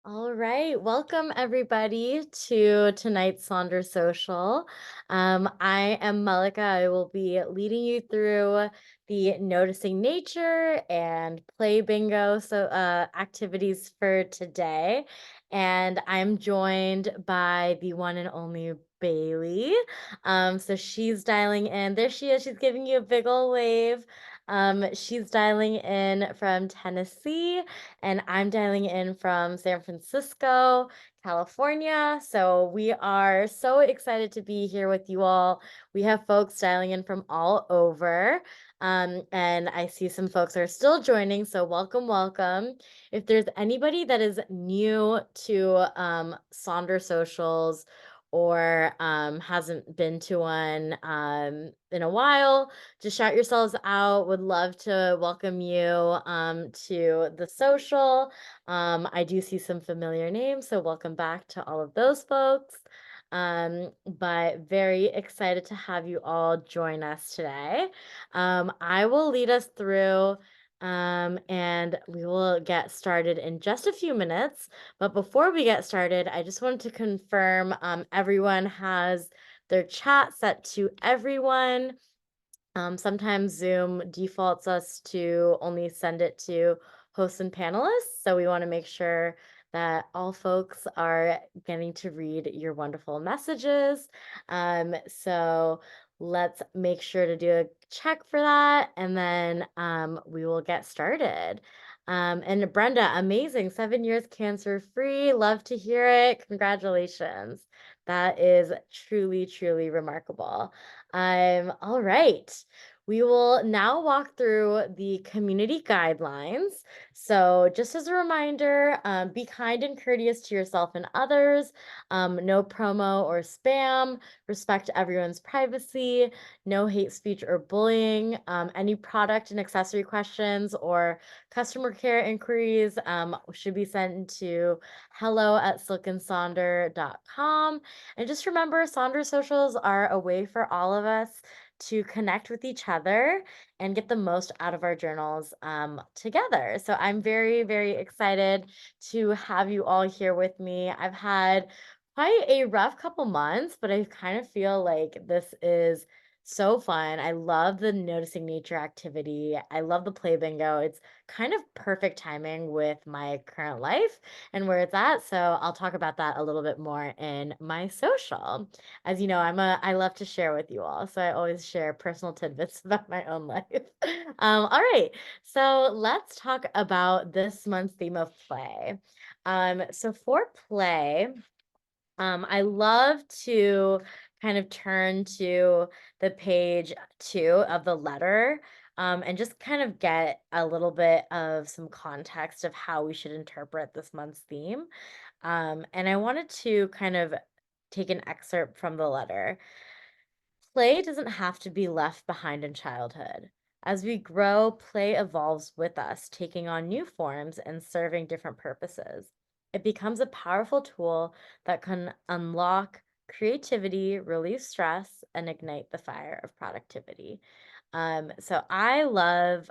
All right, welcome everybody to tonight's Sonder Social. I am Malika. I will be leading you through the noticing nature and play bingo activities for today, and I'm joined by the one and only Bailey. So she's dialing in. There she is. She's giving you a big ol' wave. She's dialing in from Tennessee and I'm dialing in from San Francisco, California. So we are so excited to be here with you all. We have folks dialing in from all over. And I see some folks are still joining. So welcome, welcome. If there's anybody that is new to Sonder Socials or hasn't been to one in a while, just shout yourselves out. Would love to welcome you to the social. I do see some familiar names, so welcome back to all of those folks. But very excited to have you all join us today. I will lead us through and we will get started in just a few minutes. But before we get started, I just wanted to confirm everyone has their chat set to everyone. Sometimes Zoom defaults us to only send it to hosts and panelists. So we want to make sure that all folks are getting to read your wonderful messages. So let's make sure to do a check for that and then we will get started. And Brenda, amazing, 7 years cancer free. Love to hear it. Congratulations. That is truly, truly remarkable. All right. We will now walk through the community guidelines. So, just as a reminder, be kind and courteous to yourself and others. No promo or spam. Respect everyone's privacy. No hate speech or bullying. Any product and accessory questions or customer care inquiries should be sent to hello@silkandsonder.com. And just remember, Sonder socials are a way for all of us to connect with each other and get the most out of our journals together. So I'm very, very excited to have you all here with me. I've had quite a rough couple months, but I kind of feel like this is so fun. I love the noticing nature activity. I love the play bingo. It's kind of perfect timing with my current life and where it's at. So I'll talk about that a little bit more in my social. As you know, I love to share with you all. So I always share personal tidbits about my own life. All right. So let's talk about this month's theme of play. So for play, I love to kind of turn to the page 2 of the letter, and just kind of get a little bit of some context of how we should interpret this month's theme. And I wanted to kind of take an excerpt from the letter. Play doesn't have to be left behind in childhood. As we grow, play evolves with us, taking on new forms and serving different purposes. It becomes a powerful tool that can unlock creativity, relieve stress, and ignite the fire of productivity. So I love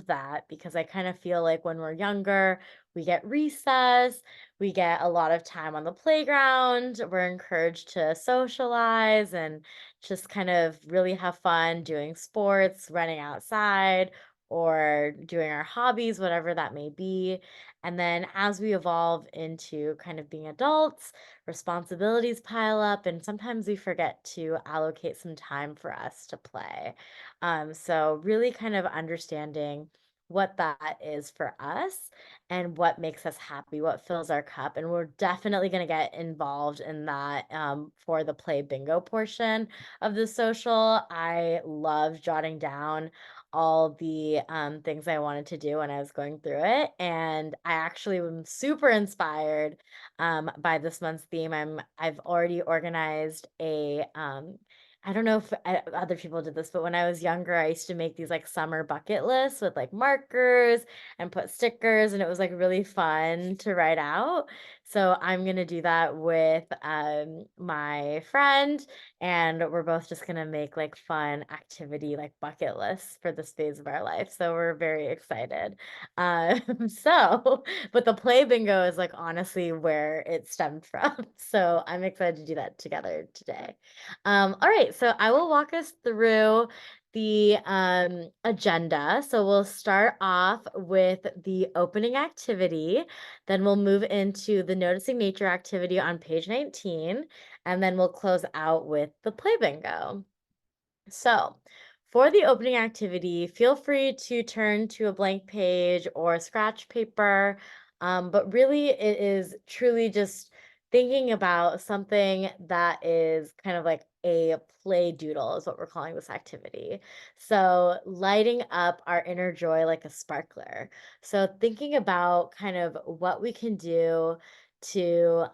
that because I kind of feel like when we're younger, we get recess, we get a lot of time on the playground, we're encouraged to socialize and just kind of really have fun doing sports, running outside, or doing our hobbies, whatever that may be. And then as we evolve into kind of being adults, responsibilities pile up, and sometimes we forget to allocate some time for us to play. So really kind of understanding what that is for us and what makes us happy, what fills our cup. And we're definitely going to get involved in that for the play bingo portion of the social. I love jotting down all the things I wanted to do when I was going through it. And I actually am super inspired by this month's theme. I've already organized a I don't know if other people did this, but when I was younger, I used to make these like summer bucket lists with like markers and put stickers, and it was like really fun to write out. So I'm gonna do that with my friend, and we're both just gonna make like fun activity like bucket lists for this phase of our life. So we're very excited. So, but the play bingo is like honestly where it stemmed from. So I'm excited to do that together today. All right, so I will walk us through the agenda. So we'll start off with the opening activity, then we'll move into the noticing nature activity on page 19, and then we'll close out with the play bingo. So, for the opening activity, feel free to turn to a blank page or scratch paper. But really, it is truly just thinking about something that is kind of like a play doodle, is what we're calling this activity. So, lighting up our inner joy like a sparkler. So, thinking about kind of what we can do to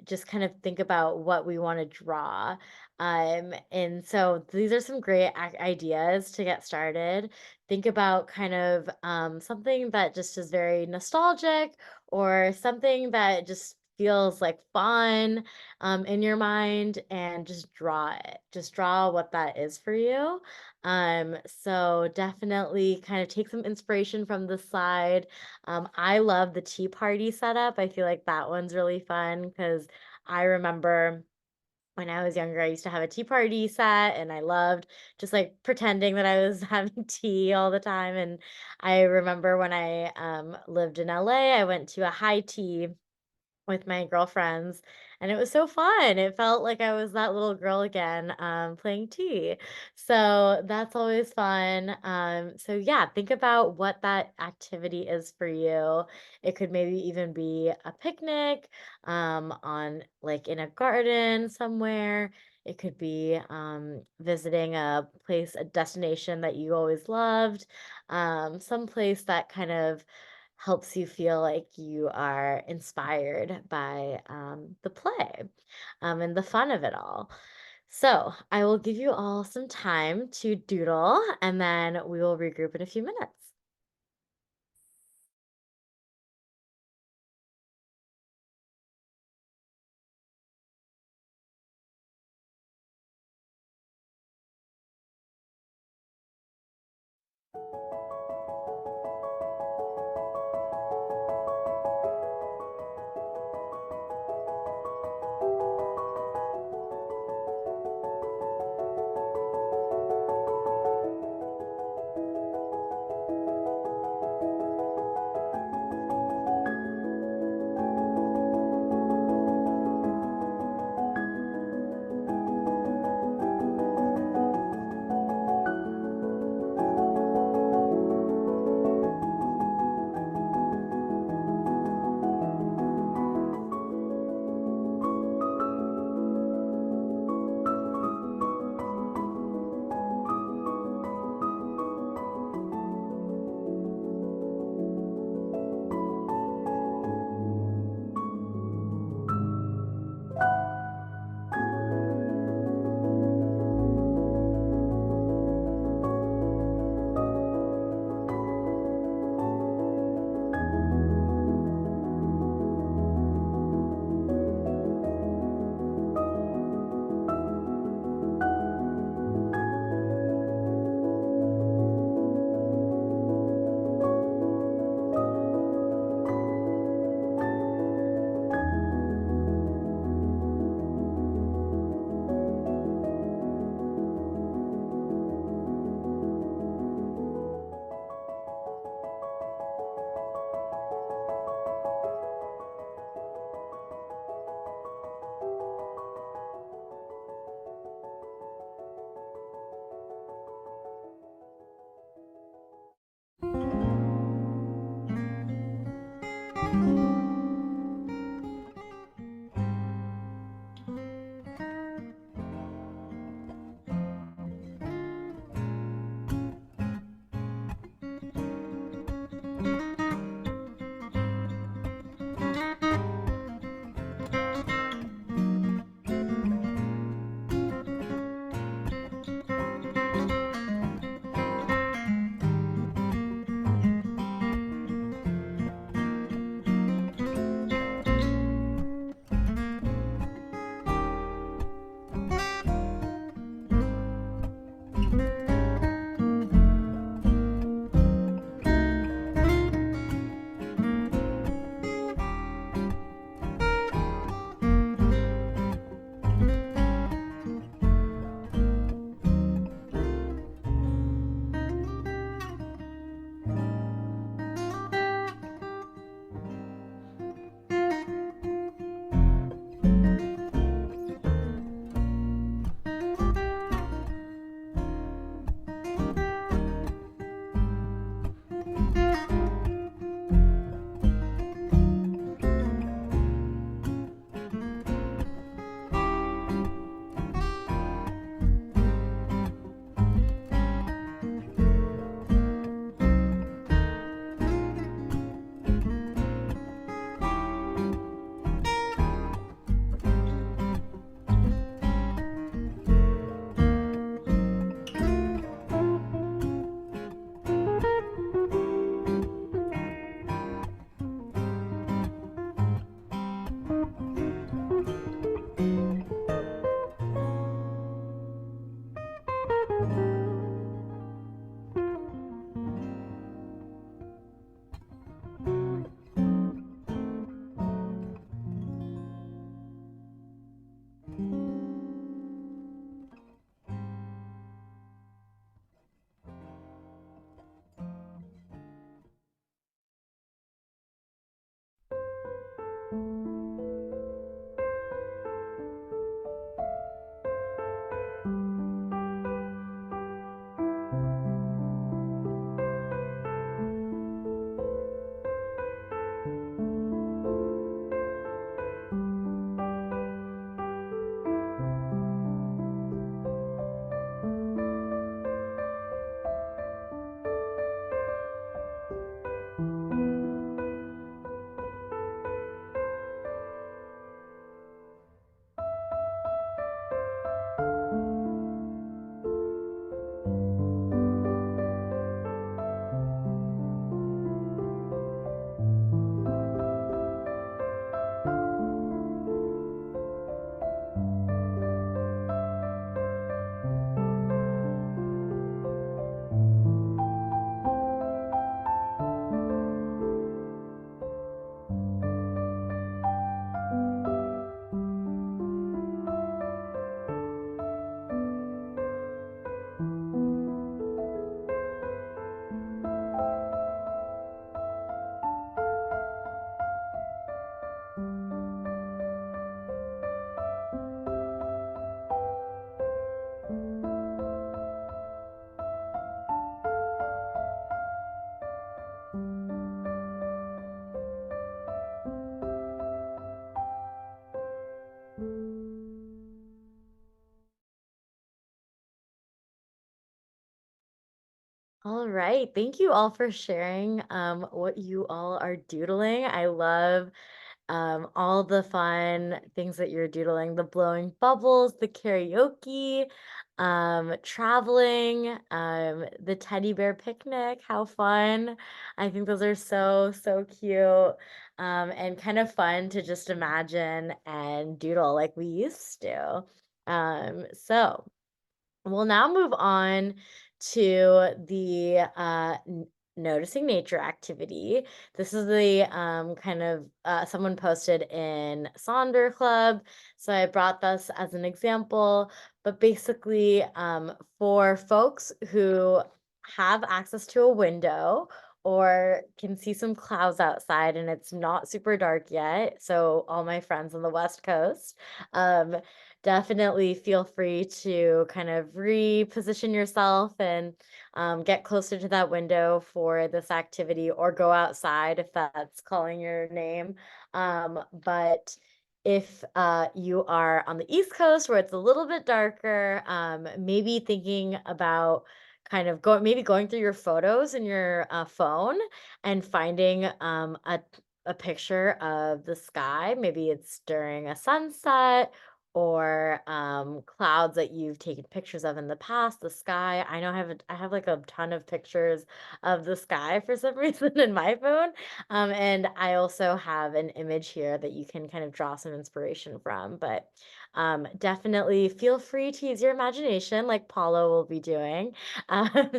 just kind of think about what we want to draw, and so these are some great ideas to get started. Think about kind of something that just is very nostalgic or something that just feels like fun in your mind, and just draw it. Just draw what that is for you. So definitely kind of take some inspiration from the slide. I love the tea party setup. I feel like that one's really fun because I remember when I was younger, I used to have a tea party set, and I loved just like pretending that I was having tea all the time. And I remember when I lived in LA, I went to a high tea with my girlfriends, and it was so fun. It felt like I was that little girl again, playing tea. So that's always fun. So yeah, think about what that activity is for you. It could maybe even be a picnic, on like in a garden somewhere. It could be visiting a place, a destination that you always loved, some place that kind of helps you feel like you are inspired by the play, and the fun of it all. So I will give you all some time to doodle, and then we will regroup in a few minutes. All right. Thank you all for sharing what you all are doodling. I love all the fun things that you're doodling, the blowing bubbles, the karaoke, traveling, the teddy bear picnic. How fun. I think those are so, so cute. And kind of fun to just imagine and doodle like we used to. So we'll now move on to the noticing nature activity. This is the kind of someone posted in Sonder Club. So I brought this as an example, but basically, for folks who have access to a window or can see some clouds outside and it's not super dark yet. So, all my friends on the West Coast, um, definitely feel free to kind of reposition yourself and get closer to that window for this activity or go outside if that's calling your name. But if you are on the East Coast where it's a little bit darker, maybe thinking about kind of maybe going through your photos in your phone and finding a picture of the sky. Maybe it's during a sunset or clouds that you've taken pictures of in the past, the sky. I know I have like a ton of pictures of the sky for some reason in my phone. And I also have an image here that you can kind of draw some inspiration from. But definitely feel free to use your imagination like Paula will be doing.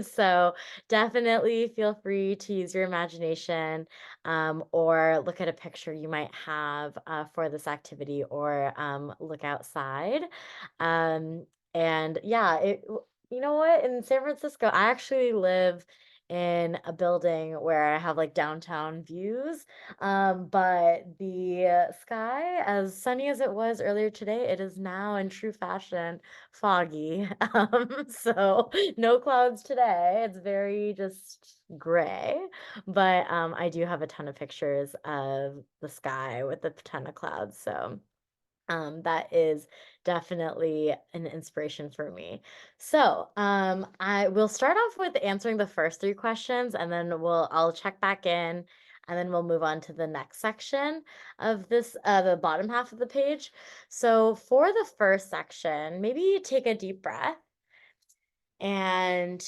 So definitely feel free to use your imagination, or look at a picture you might have for this activity, or look outside. Um, and yeah, you know what? In San Francisco, I actually live in a building where I have like downtown views. But the sky, as sunny as it was earlier today, it is now in true fashion foggy. So no clouds today. It's very just gray. But I do have a ton of pictures of the sky with a ton of clouds. So that is definitely an inspiration for me. So I will start off with answering the first three questions, and then I'll check back in, and then we'll move on to the next section of this, the bottom half of the page. So for the first section, maybe take a deep breath and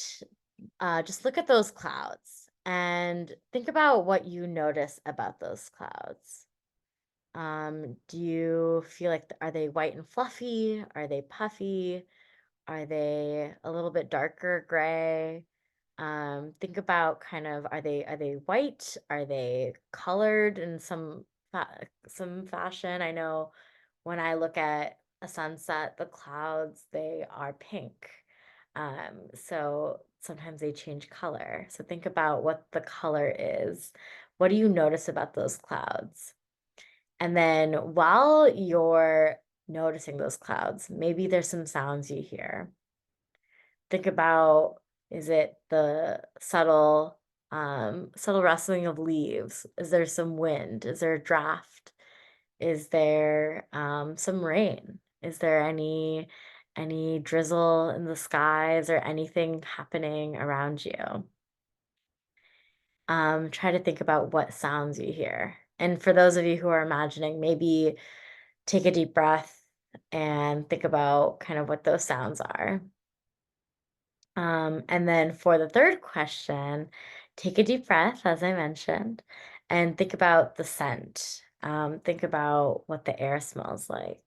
just look at those clouds and think about what you notice about those clouds. Do you feel like are they white and fluffy? Are they puffy? Are they a little bit darker gray? Think about kind of are they white? Are they colored in some fashion? I know when I look at a sunset, the clouds, they are pink. So sometimes they change color. So think about what the color is. What do you notice about those clouds? And then while you're noticing those clouds, maybe there's some sounds you hear. Think about, is it the subtle rustling of leaves? Is there some wind? Is there a draft? Is there some rain? Is there any drizzle in the sky? Is there anything happening around you? Try to think about what sounds you hear. And for those of you who are imagining, maybe take a deep breath and think about kind of what those sounds are. And then for the third question, take a deep breath, as I mentioned, and think about the scent. Think about what the air smells like.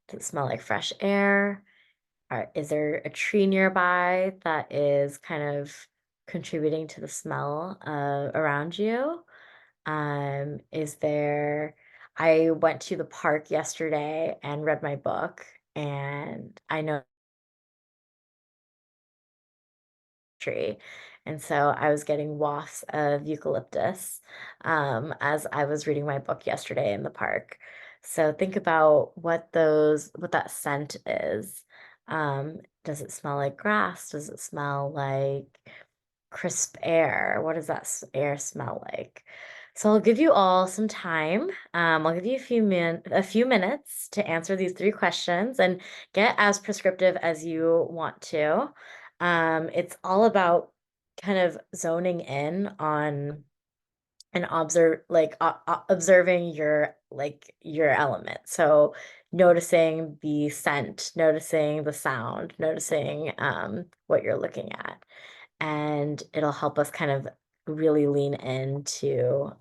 Does it smell like fresh air? Is there a tree nearby that is kind of contributing to the smell around you? Is there, I went to the park yesterday and read my book, and I know tree. And so I was getting wafts of eucalyptus as I was reading my book yesterday in the park. So think about what that scent is. Does it smell like grass? Does it smell like crisp air? What does that air smell like? So I'll give you all some time. I'll give you a few minutes to answer these three questions and get as prescriptive as you want to. It's all about kind of zoning in on and observing your element. So noticing the scent, noticing the sound, noticing what you're looking at, and it'll help us kind of really lean into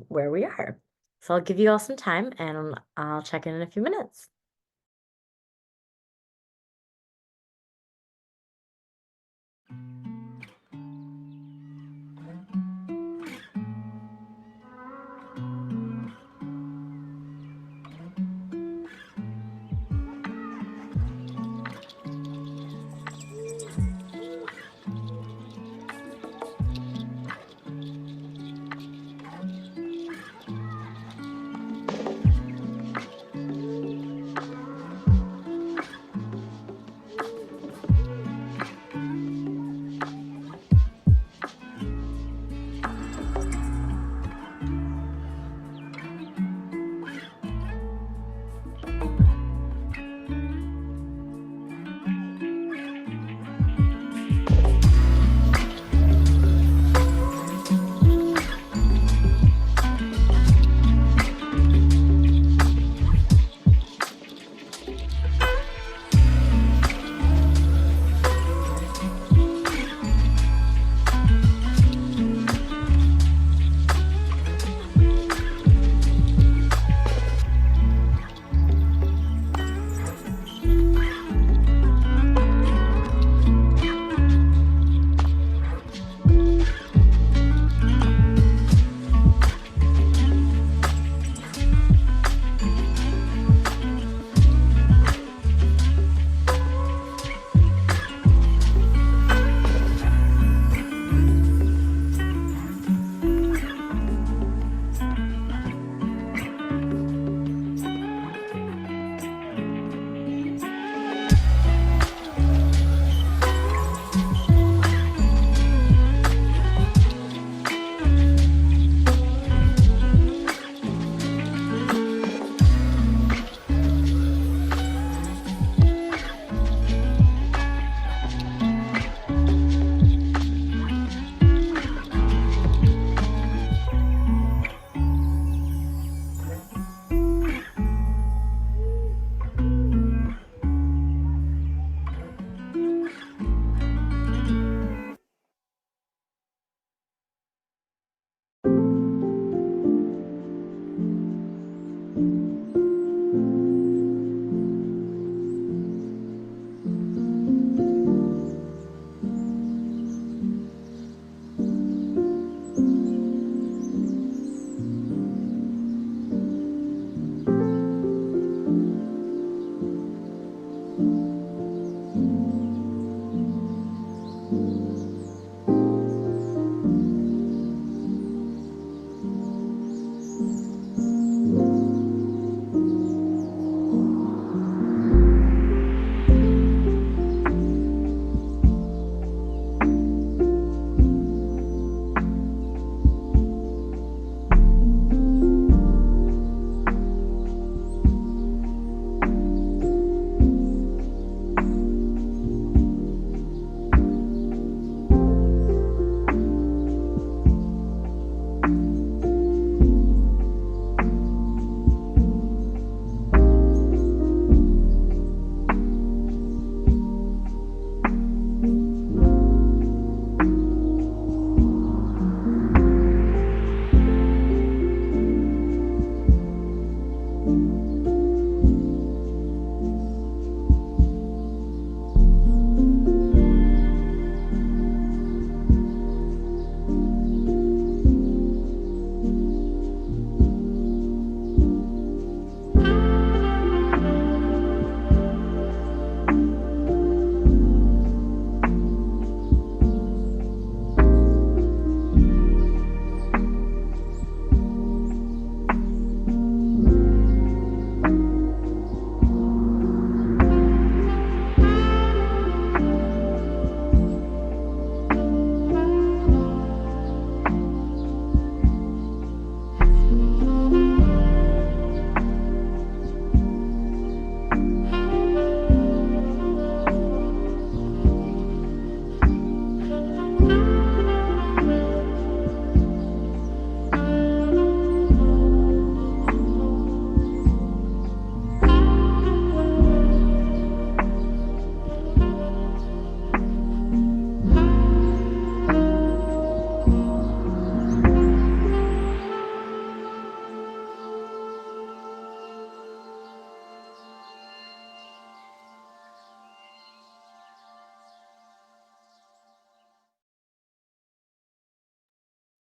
where we are. So I'll give you all some time, and I'll check in a few minutes.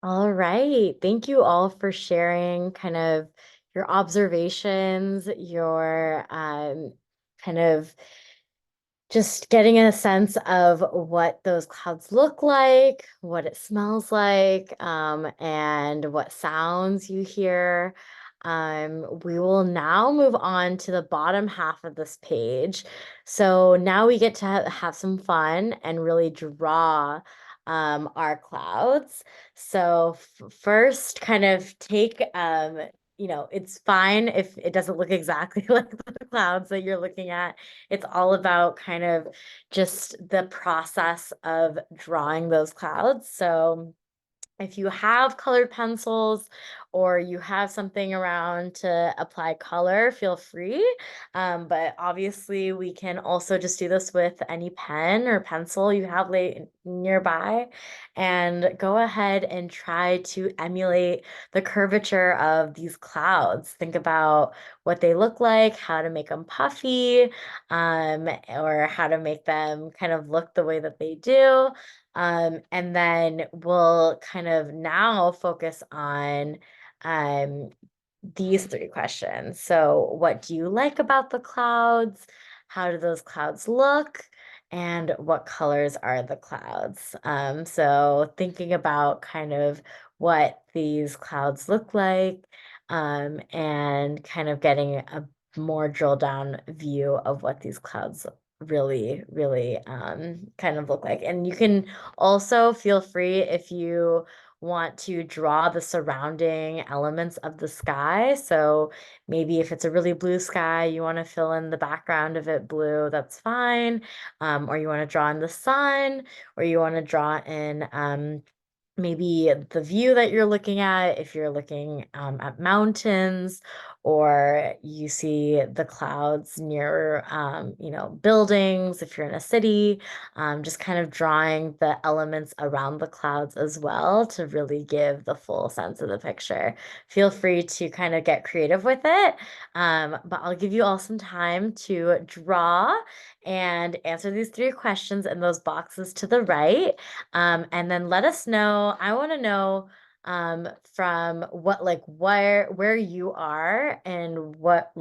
All right. Thank you all for sharing kind of your observations, your kind of just getting a sense of what those clouds look like, what it smells like, and what sounds you hear. We will now move on to the bottom half of this page. So now we get to have some fun and really draw our clouds. So first, kind of take it's fine if it doesn't look exactly like the clouds that you're looking at. It's all about kind of just the process of drawing those clouds. So if you have colored pencils or you have something around to apply color, feel free. But obviously, we can also just do this with any pen or pencil you have nearby and go ahead and try to emulate the curvature of these clouds. Think about what they look like, how to make them puffy, or how to make them kind of look the way that they do. And then we'll kind of now focus on um, these three questions. So, what do you like about the clouds? How do those clouds look? And what colors are the clouds? So, thinking about kind of what these clouds look like, and kind of getting a more drill down view of what these clouds really kind of look like. And you can also feel free if you want to draw the surrounding elements of the sky. So maybe if it's a really blue sky, you want to fill in the background of it blue, that's fine. Or you want to draw in the sun, or you want to draw in maybe the view that you're looking at, if you're looking at mountains, or you see the clouds near, buildings, if you're in a city, just kind of drawing the elements around the clouds as well to really give the full sense of the picture. Feel free to kind of get creative with it, but I'll give you all some time to draw and answer these three questions in those boxes to the right. And then let us know. I want to know from where you are and what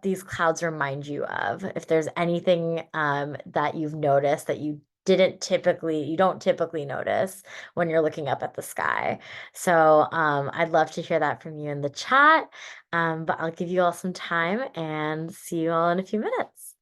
these clouds remind you of. If there's anything that you've noticed that you don't typically notice when you're looking up at the sky. So I'd love to hear that from you in the chat. But I'll give you all some time and see you all in a few minutes.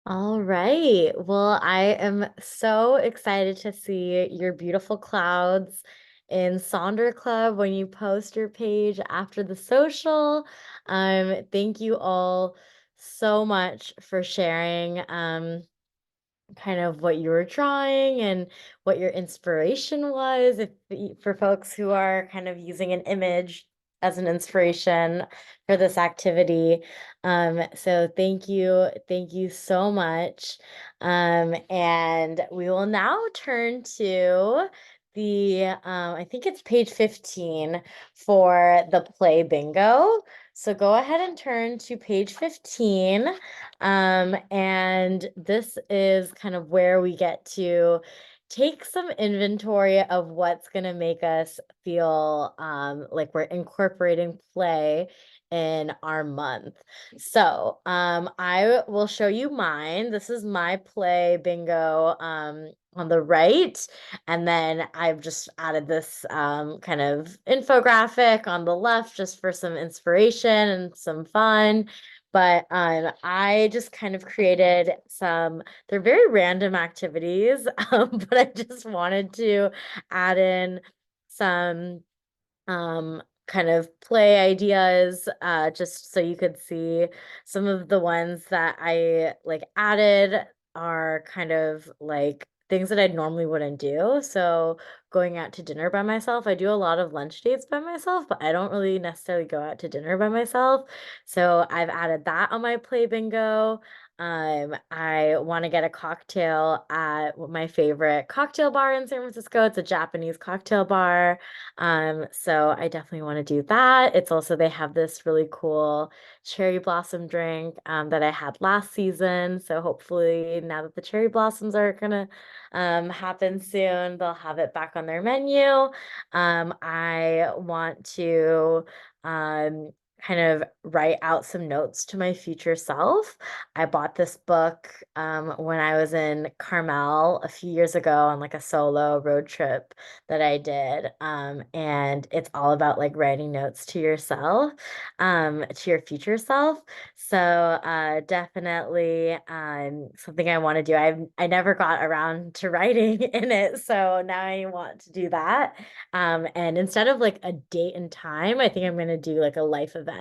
All right. Well, I am so excited to see your beautiful clouds in Sonder Club when you post your page after the social. Thank you all so much for sharing. Kind of what you were drawing and what your inspiration was for folks who are kind of using an image as an inspiration for this activity. So thank you so much. And we will now turn to I think it's page 15 for the play bingo. So go ahead and turn to page 15. And this is kind of where we get to take some inventory of what's going to make us feel like we're incorporating play in our month. So I will show you mine. This is my play bingo on the right. And then I've just added this kind of infographic on the left just for some inspiration and some fun. But I just kind of created they're very random activities, but I just wanted to add in some kind of play ideas just so you could see some of the ones that I like added are kind of like things that I normally wouldn't do. So going out to dinner by myself, I do a lot of lunch dates by myself, but I don't really necessarily go out to dinner by myself. So I've added that on my play bingo. I want to get a cocktail at my favorite cocktail bar in San Francisco. It's a Japanese cocktail bar. So I definitely want to do that. It's also, they have this really cool cherry blossom drink that I had last season. So hopefully now that the cherry blossoms are gonna happen soon, they'll have it back on their menu. I want to um kind of write out some notes to my future self. I bought this book when I was in Carmel a few years ago on like a solo road trip that I did. And it's all about like writing notes to yourself, to your future self. So definitely something I want to do. I never got around to writing in it, so now I want to do that. And instead of like a date and time, I think I'm gonna do like a life event.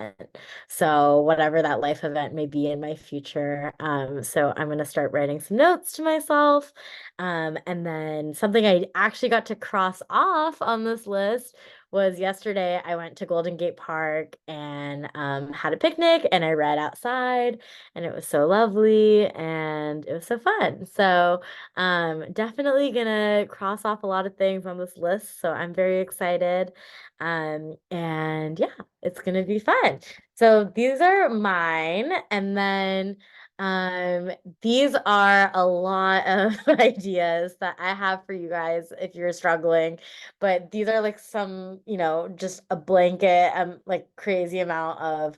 So whatever that life event may be in my future. So I'm gonna start writing some notes to myself. And then something I actually got to cross off on this list was yesterday I went to Golden Gate Park and had a picnic and I read outside and it was so lovely and it was so fun. So definitely gonna cross off a lot of things on this list. So I'm very excited. And yeah, it's gonna be fun. So these are mine. And then um, these are a lot of ideas that I have for you guys if you're struggling, but these are like some, just a blanket, like crazy amount of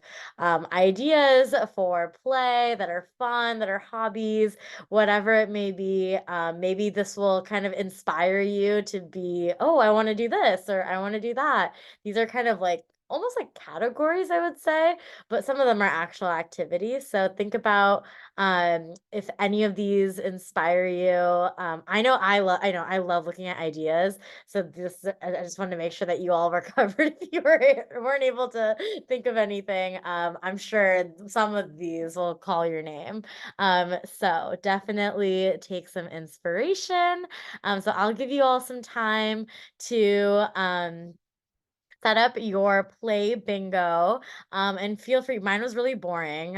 ideas for play that are fun, that are hobbies, whatever it may be. Maybe this will kind of inspire you to be, oh, I want to do this or I want to do that. These are kind of like almost like categories, I would say, but some of them are actual activities. So think about if any of these inspire you. I know I love looking at ideas. So I just wanted to make sure that you all were covered if you weren't able to think of anything. I'm sure some of these will call your name. So definitely take some inspiration. So I'll give you all some time to set up your play bingo and feel free. Mine was really boring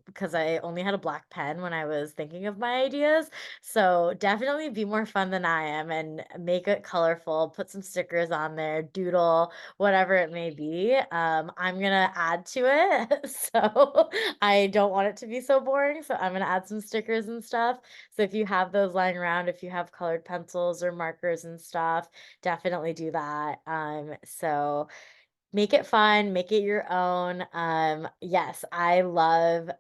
because I only had a black pen when I was thinking of my ideas. So definitely be more fun than I am and make it colorful, put some stickers on there, doodle, whatever it may be. I'm gonna add to it. So I don't want it to be so boring, so I'm gonna add some stickers and stuff. So if you have those lying around, if you have colored pencils or markers and stuff, definitely do that. So make it fun, make it your own. Yes, I love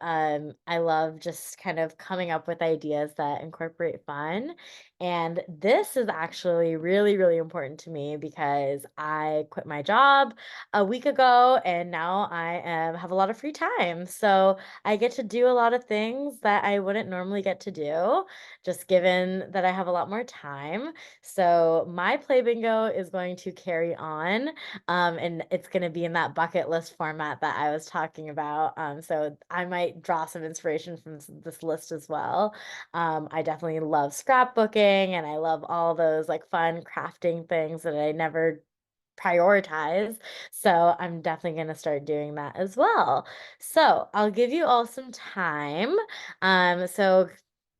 just kind of coming up with ideas that incorporate fun. And this is actually really, really important to me because I quit my job a week ago and now have a lot of free time. So I get to do a lot of things that I wouldn't normally get to do, just given that I have a lot more time. So my play bingo is going to carry on, and it's going to be in that bucket list format that I was talking about. So I might draw some inspiration from this list as well. I definitely love scrapbooking and I love all those like fun crafting things that I never prioritize. So I'm definitely going to start doing that as well. So I'll give you all some time. So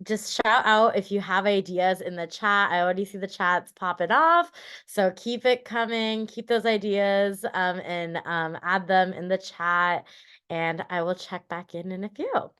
just shout out if you have ideas in the chat. I already see the chats popping off. So keep it coming, keep those ideas and add them in the chat. And I will check back in a few.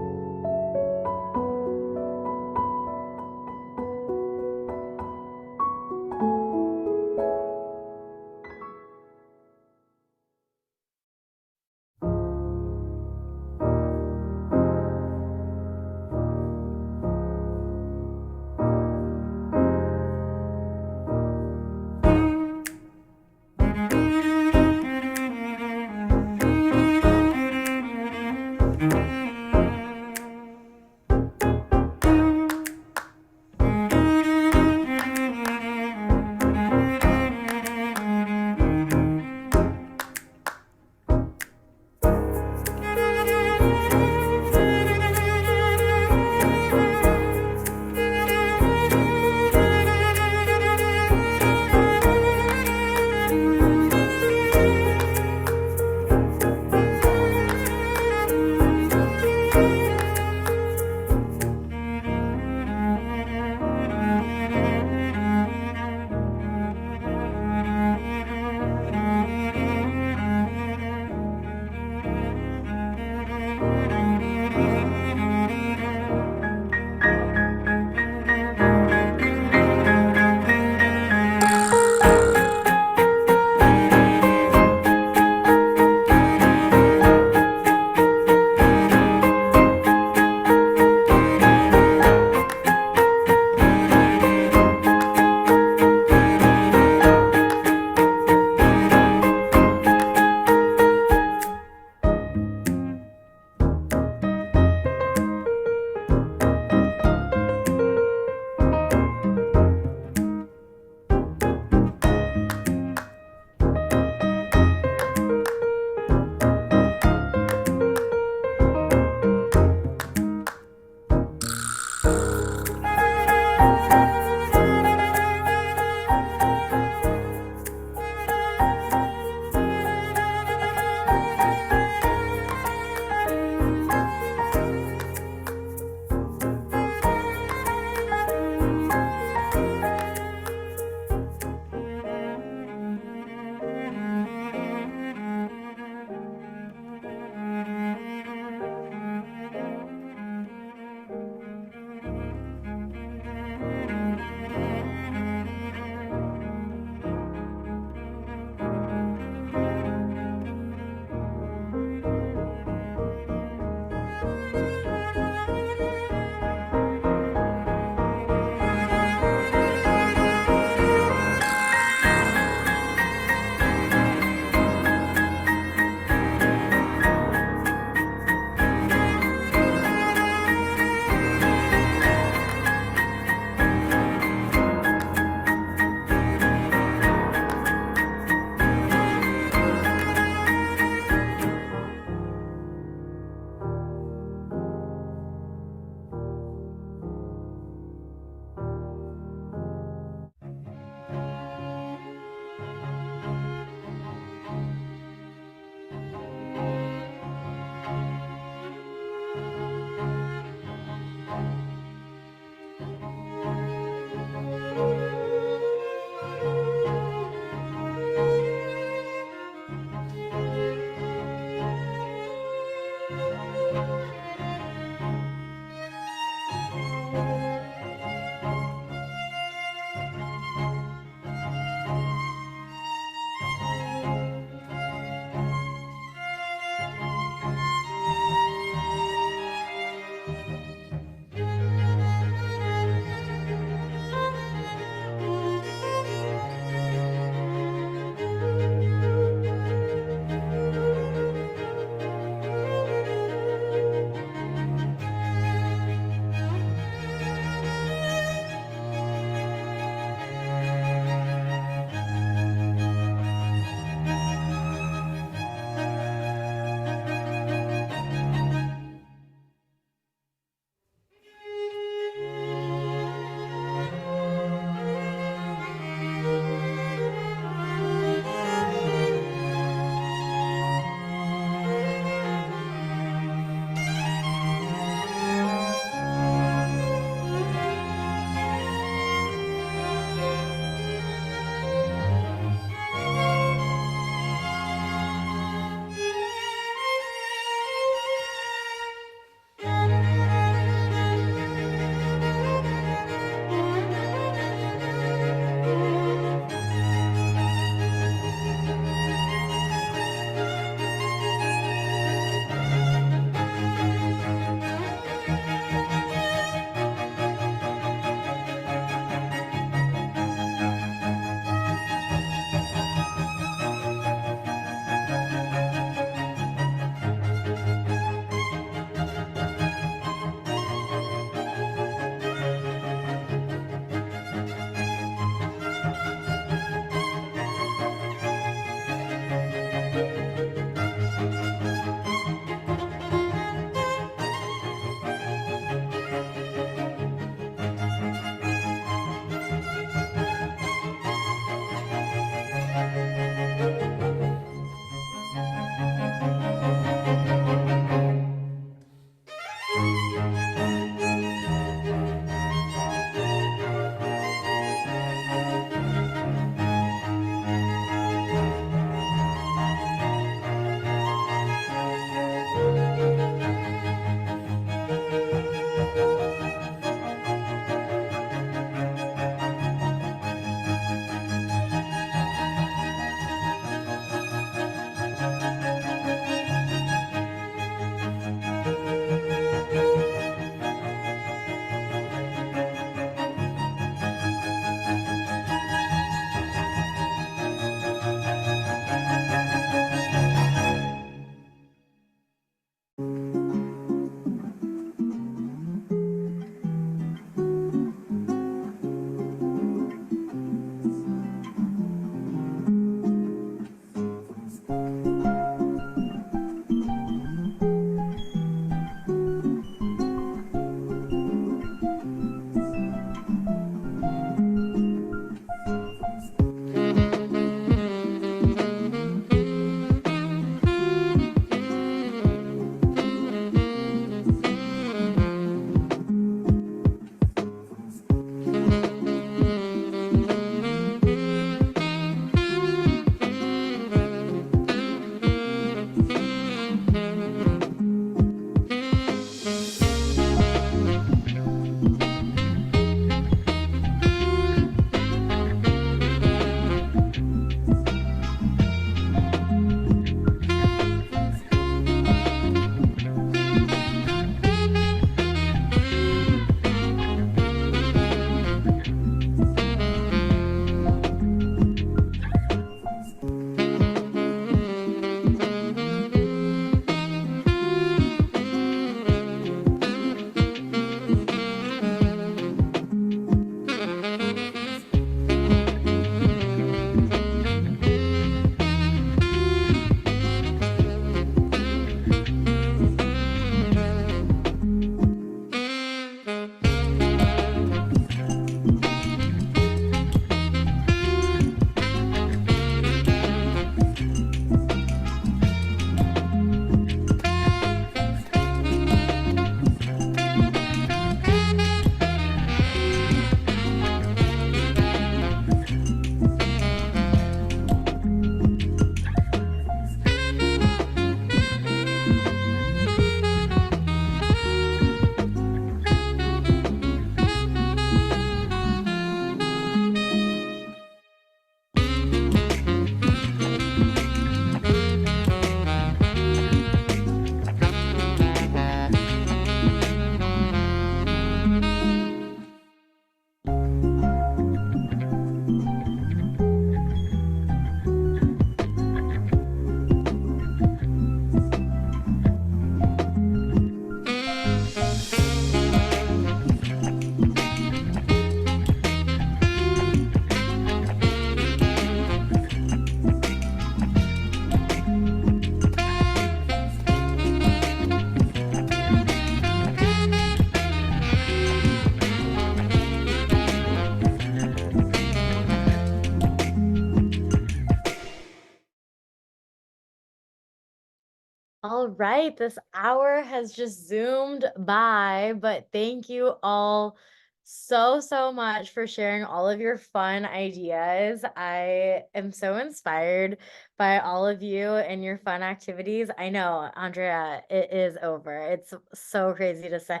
All right, this hour has just zoomed by, but thank you all so much for sharing all of your fun ideas. I am so inspired by all of you and your fun activities. I know, Andrea, it is over. It's so crazy to say.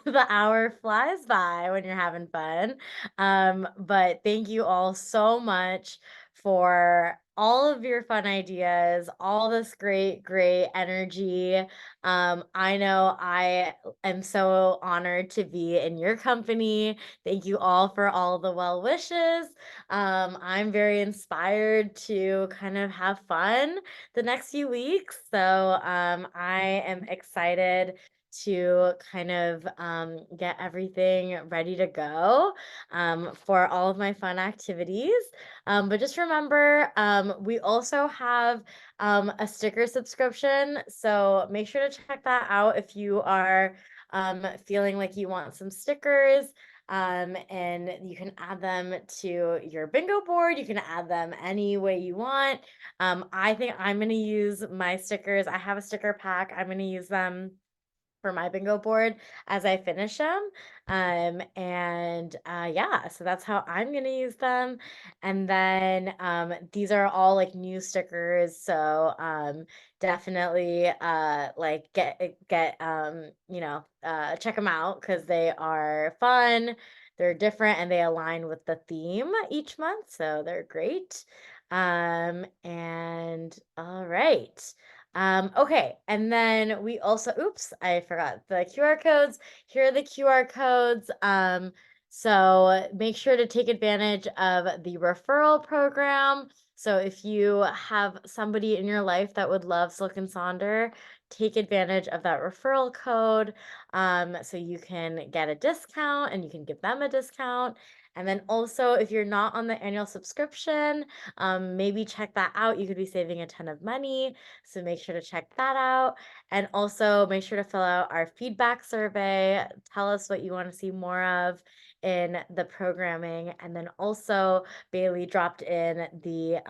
The hour flies by when you're having fun. But thank you all so much for all of your fun ideas, all this great energy. I know I am so honored to be in your company. Thank you all for all the well wishes. I'm very inspired to kind of have fun the next few weeks. So I am excited to kind of get everything ready to go for all of my fun activities. But just remember, we also have a sticker subscription. So make sure to check that out if you are feeling like you want some stickers. And you can add them to your bingo board. You can add them any way you want. I think I'm going to use my stickers. I have a sticker pack. I'm going to use them for my bingo board as I finish them. Yeah, so that's how I'm gonna use them. And then these are all like new stickers. So definitely like check them out because they are fun, they're different, and they align with the theme each month. So they're great. And all right. Okay, and then we also, oops, I forgot the QR codes. Here are the QR codes. So make sure to take advantage of the referral program. So if you have somebody in your life that would love Silk and Sonder, take advantage of that referral code. So you can get a discount and you can give them a discount. And then also, if you're not on the annual subscription, maybe check that out. You could be saving a ton of money. So make sure to check that out. And also make sure to fill out our feedback survey. Tell us what you want to see more of in the programming. And then also, Bailey dropped in the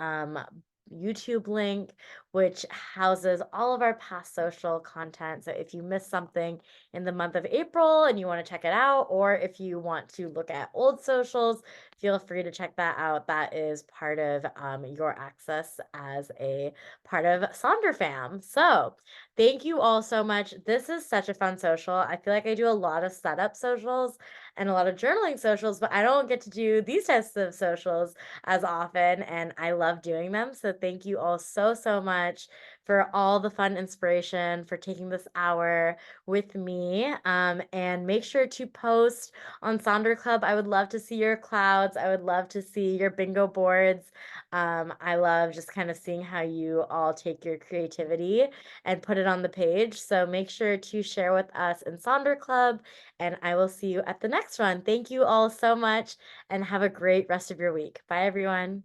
YouTube link, which houses all of our past social content. So if you missed something in the month of April and you want to check it out, or if you want to look at old socials, feel free to check that out. That is part of your access as a part of Sonder Fam. So thank you all so much. This is such a fun social. I feel like I do a lot of setup socials and a lot of journaling socials, but I don't get to do these types of socials as often, and I love doing them. So thank you all so much for all the fun inspiration, for taking this hour with me. And make sure to post on Sonder Club. I would love to see your clouds. I would love to see your bingo boards. I love just kind of seeing how you all take your creativity and put it on the page. So make sure to share with us in Sonder Club, and I will see you at the next one. Thank you all so much and have a great rest of your week. Bye, everyone.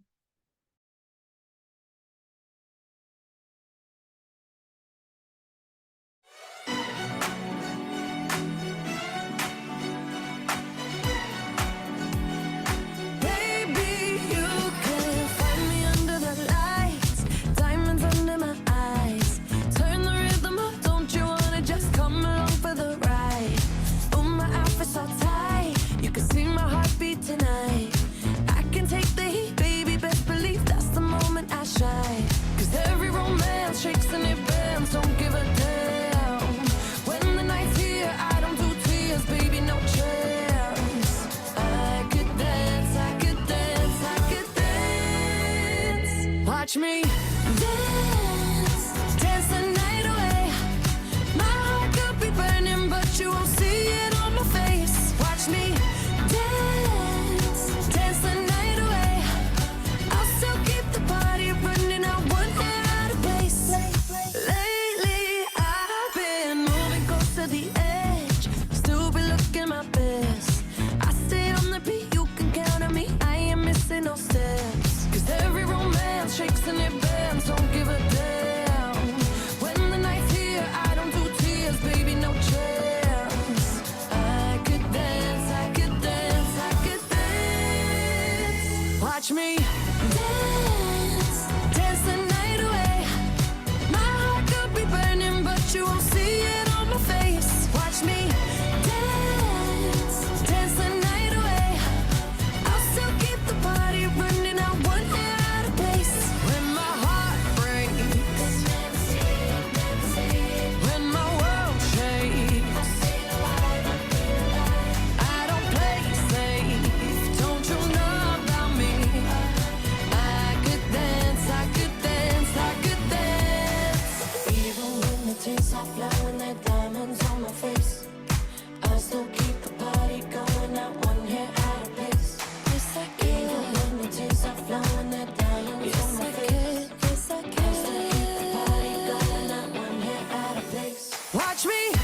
Baby, you can find me under the lights, diamonds under my eyes. Turn the rhythm up, don't you wanna just come along for the ride? Oh, my outfit's all tight, you can see my heartbeat tonight. I can take the heat, baby, best believe that's the moment I shine. 'Cause every romance shakes and it bends, don't give a damn. When the night's here, I don't do tears, baby, no chance. I could dance, I could dance, I could dance. Watch me dance, dance the night away. My heart could be burning, but you won't see it on my face. Watch me dance, dance the night away. I'll still keep the party running, I won't get out of place. Lately, I've been moving close to the edge, still be looking my best. I stay on the beat, you can count on me, I ain't missing no steps. 'Cause every romance shakes and it bends. Watch me